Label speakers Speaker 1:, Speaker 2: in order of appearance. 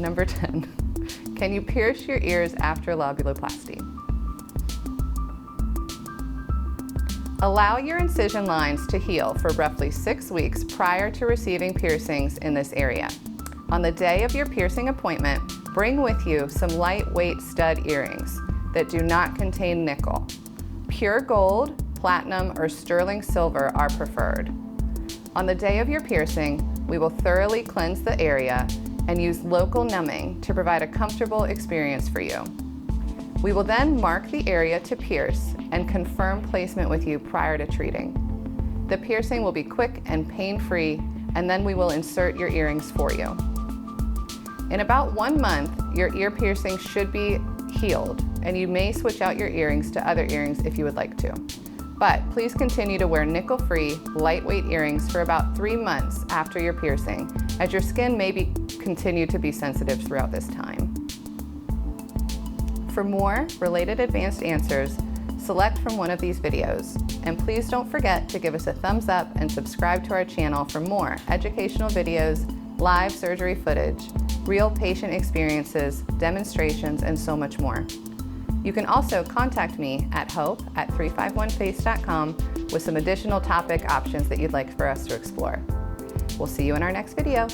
Speaker 1: Number 10. Can you pierce your ears after lobuloplasty? Allow your incision lines to heal for roughly 6 weeks prior to receiving piercings in this area. On the day of your piercing appointment, bring with you some lightweight stud earrings that do not contain nickel. Pure gold, platinum, or sterling silver are preferred. On the day of your piercing, we will thoroughly cleanse the area and use local numbing to provide a comfortable experience for you. We will then mark the area to pierce and confirm placement with you prior to treating. The piercing will be quick and pain-free, and then we will insert your earrings for you. In about 1 month, your ear piercing should be healed, and you may switch out your earrings to other earrings if you would like to. But please continue to wear nickel-free, lightweight earrings for about 3 months after your piercing, as your skin may continue to be sensitive throughout this time. For more related advanced answers, select from one of these videos. And please don't forget to give us a thumbs up and subscribe to our channel for more educational videos, live surgery footage, real patient experiences, demonstrations, and so much more. You can also contact me at hope@351face.com with some additional topic options that you'd like for us to explore. We'll see you in our next video.